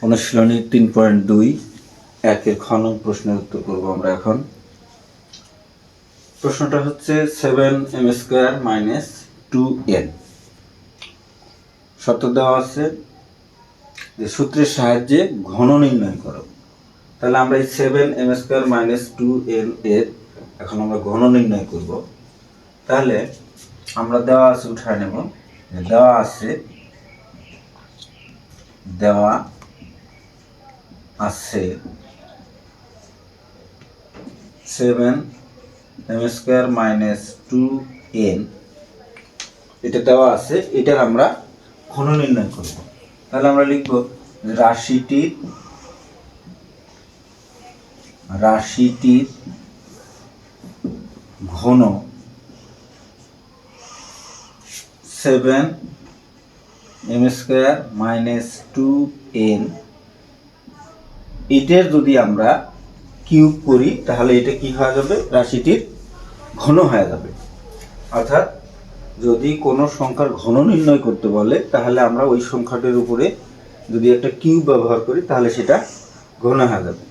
অনুশীলনী 3.2 একের খ নং প্রশ্নের উত্তর করব আমরা এখন। প্রশ্নটা হচ্ছে 7m² - 2n। শর্ত দেওয়া আছে যে সূত্রের সাহায্যে ঘন নির্ণয় করো। তাহলে আমরা এই 7m² - 2n এর এখন আমরা ঘন নির্ণয় করব। তাহলে আমরা দেওয়া আছে উঠায় নেব, দেওয়া আছে 7m² - 2n, এটা দেওয়া আছে, এটার আমরা ঘন নির্ণয় করব। তাহলে আমরা লিখব রাশিটির ঘন 7m² - 2n, এটার যদি আমরা কিউব করি তাহলে এটা কি হয়ে যাবে, রাশিটির ঘন হয়ে যাবে। অর্থাৎ যদি কোনো সংখ্যার ঘন নির্ণয় করতে বলে তাহলে আমরা ওই সংখ্যাটির উপরে যদি একটা কিউব ব্যবহার করি তাহলে সেটা ঘন হয়ে যাবে।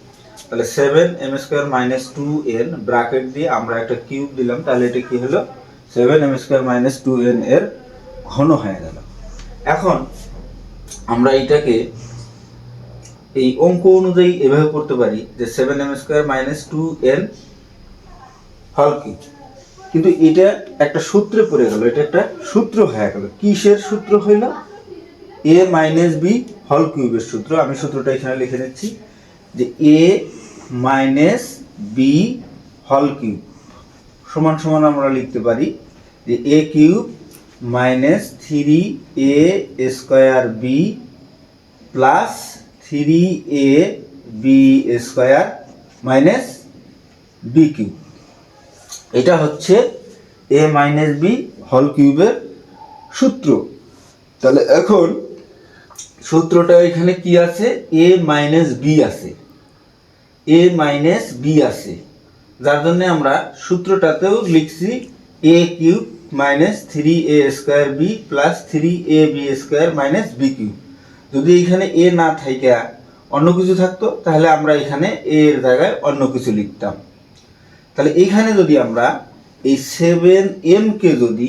তাহলে 7m² - 2n ব্র্যাকেট দিয়ে আমরা একটা কিউব দিলাম, তাহলে এটা কি হলো, 7m² - 2n এর ঘন হয়ে গেল। এখন আমরা এটাকে এই অঙ্ক অনুযায়ী এভাবে করতে পারি যে 7m² - 2n হল কিউব, কিন্তু এটা একটা সূত্রে পড়ে গেল, এটা একটা সূত্র হয়ে গেল। কিসের সূত্র হইল? a - b হল কিউবের সূত্র। আমি সূত্রটা এখানে লিখে নিচ্ছি যে a - b হল কিউব সমান সমান আমরা লিখতে পারি যে a cube - 3ab plus 3ab² b cube. এটা হচ্ছে a - b হল কিউবের সূত্র। তাহলে এখন সূত্রটা এখানে কি আছে, a - b আছে, a - b আছে, যার জন্য আমরা সূত্রটাতেও লিখছি a cube - 3a² b plus 3ab² b cube. যদি এখানে a না থাকে অন্য কিছু থাকতো তাহলে আমরা এখানে a এর জায়গায় অন্য কিছু লিখতাম। তাহলে এইখানে যদি আমরা এই 7m কে যদি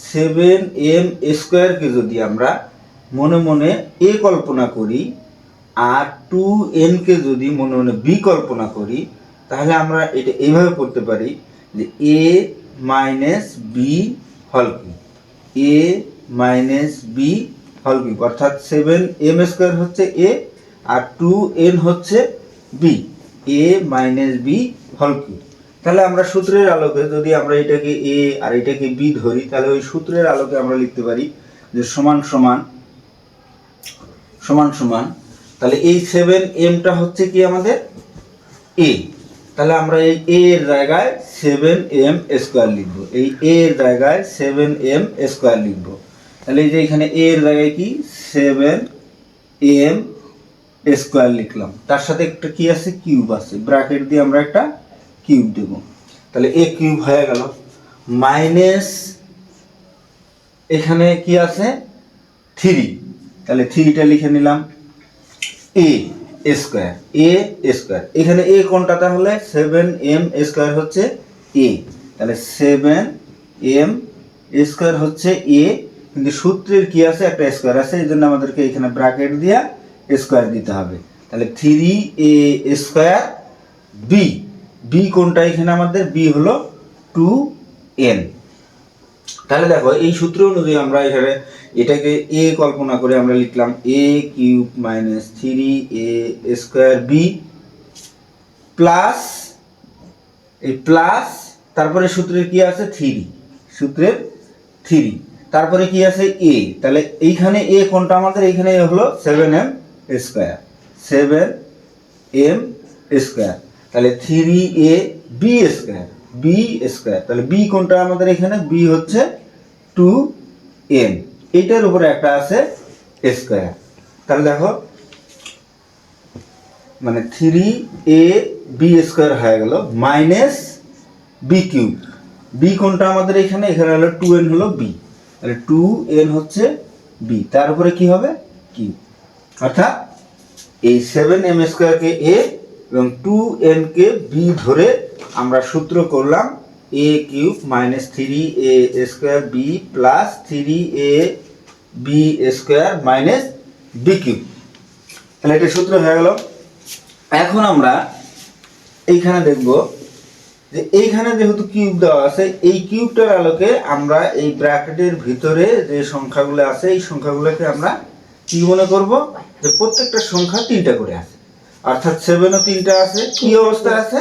7m² কে যদি আমরা মনে মনে a কল্পনা করি আর 2n কে যদি মনে মনে b কল্পনা করি, তাহলে আমরা এটা এইভাবে পড়তে পারি যে a - b হল কিউব, a - b হল কিউব, অর্থাৎ 7m² হচ্ছে a আর 2n হচ্ছে b, a - b হল কিউব। তাহলে আমরা সূত্রের আলোকে যদি আমরা এটাকে a আর এটাকে b ধরি, তাহলে ওই সূত্রের আলোকে আমরা লিখতে পারি যে সমান সমান সমান সমান, তাহলে এই 7mটা হচ্ছে কি আমাদের a, তাহলে আমরা এই a এর জায়গায় 7m² লিখব, এই a এর জায়গায় 7m² লিখব। তাহলে এই যে এখানে a এর জায়গায় কি 7m² লিখলাম, তার সাথে একটা কি আছে, কিউব আছে, ব্র্যাকেট দিয়ে আমরা একটা কিউব দেব। তাহলে a কিউব হয়ে গেল, মাইনাস এখানে কি আছে 3, তাহলে 3টা লিখে নিলাম a², এখানে a কোনটা, তাহলে 7m² হচ্ছে a, তাহলে 7m² হচ্ছে a, কিন্তু সূত্রের কি আছে, একটা স্কয়ার আছে, এই জন্য আমাদেরকে এখানে ব্র্যাকেট দিয়ে স্কয়ার দিতে হবে। তাহলে 3a² b, b কোনটা এখানে আমাদের, b হলো 2n। তাহলে দেখো এই সূত্র অনুযায়ী আমরা এখানে এটাকে a কল্পনা করে আমরা লিখলাম a cube - 3a² b plus এই প্লাস তারপরে সূত্রের কি আছে 3, সূত্রের 3, তারপরে কি আছে a, তাহলে এইখানে a কোনটা আমাদের, এইখানে হলো 7m², তাহলে 3ab², তাহলে b কোনটা আমাদের, এখানে b হচ্ছে 2n, এইটার উপরে একটা আছে স্কয়ার। তাহলে দেখো মানে 3ab² হয়ে গেল মাইনাস b কিউব, b কোনটা আমাদের এখানে, এখানে হলো 2n হলো b, তাহলে 2n হচ্ছে b, তার উপরে কি হবে কিউব, অর্থাৎ এই 7m স্কয়ারকে a এবং 2n কে b ধরে আমরা সূত্র করলাম a cube minus 3a square b plus 3a b square minus b cube. তাহলে এটা সূত্র হয়ে গেল। এখন আমরা এইখানে দেখব যে এইখানে যেহেতু কিউব দেওয়া আছে, এই কিউবটার আলোকে আমরা এই ব্র্যাকেটের ভিতরে যে সংখ্যাগুলো আছে এই সংখ্যাগুলোকে আমরা কি মনে করব যে প্রত্যেকটা সংখ্যা 3টা করে আছে, অর্থাৎ 7ও 3টা আছে। কি অবস্থায় আছে?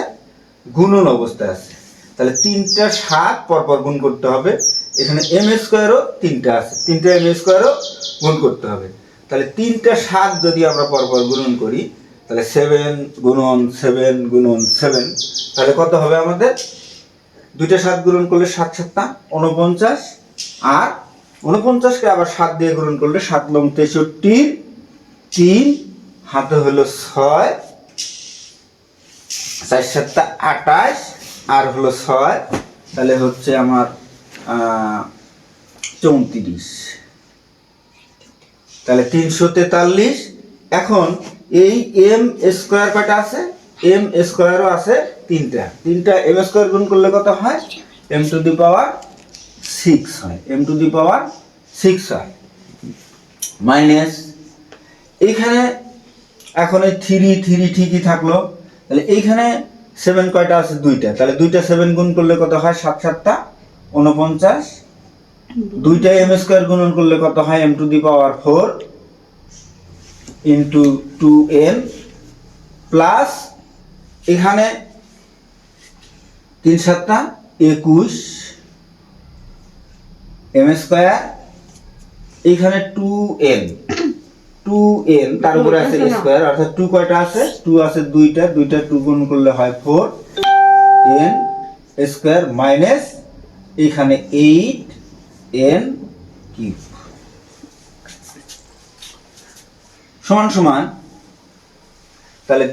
গুণন অবস্থায় আছে। তাহলে 3টা 7 পরপর গুণ করতে হবে। এখানে m স্কয়ারও 3টা আছে, 3টা m স্কয়ারও গুণ করতে হবে। তাহলে 3টা 7 যদি আমরা পরপর গুণন করি তাহলে 7 গুণন 7 গুণন 7, তাহলে কত হবে আমাদের? 2টা 7 গুণন করলে 7 7 49, আর 49কে আবার 7 দিয়ে গুণন করলে 7 লং 63, 3 হাতে হলো 6, 4 7 28 আর হলো 6, তাহলে হচ্ছে আমার 34, তাহলে 343। এখন এই m স্কয়ার কয়টা আছে? m স্কয়ারও আছে 3টা। 3টা m স্কয়ার গুণ করলে কত হয়? m টু দি পাওয়ার 6 হয়, m টু দি পাওয়ার 6 হয়। মাইনাস এইখানে এখন এই 3 ঠিকই থাকলো। তাহলে এইখানে 7 কয়টা আছে? 2টা। তাহলে 2টা 7 গুণ করলে কত হয়? 7 7 49, 2টা m স্কয়ার গুণন করলে কত হয়? m to the power 4 into 2n plus এখানে 3 7 21 m স্কয়ার, এখানে 2n তার উপরে আছে স্কয়ার, অর্থাৎ 2 কয়টা আছে? 2 আছে 2টা, 2 গুণ করলে হয় 4n স্কয়ার মাইনাস এখানে 8n কিউব সমান সমান, তাহলে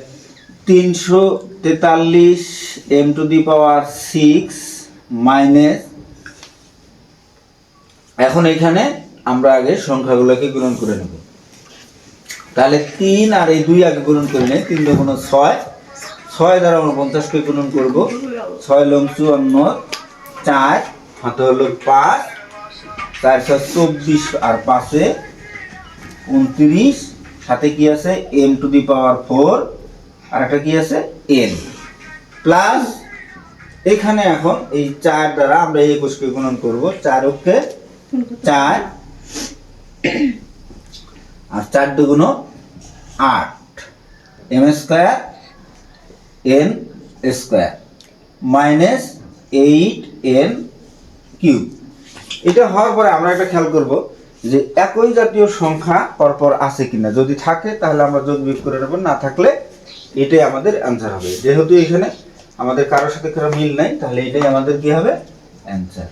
343 m to the power 6 minus, এখন এখানে আমরা আগে সংখ্যাগুলোকে গুণন করে নেব। তাহলে 3 আর এই 2 আগে গুণন করে নেই। 3 গুণ 6, 6 দ্বারা 49কে গুণন করব। 6 লং 54, 4 হাতে হলো 5, 4 24 আর 5 29, সাথে কি আছে? m টু দি পাওয়ার 4 আর একটা কি আছে? n প্লাস এখানে এখন এই 4 দ্বারা আমরা 21কে গুণন করব। 4 ওকে 4 আর 4 দুগুণ 8 m square n square minus 8n cube. এটা হওয়ার পরে আমরা একটা খেয়াল করব যে একই জাতীয় সংখ্যা পরপর আছে কিনা। যদি থাকে তাহলে আমরা যোগ বিয়োগ করে নেব, না থাকলে এটাই আমাদের অ্যান্সার হবে। যেহেতু এখানে আমাদের কারোর সাথে কারো মিল নাই, তাহলে এটাই আমাদের কি হবে? অ্যান্সার।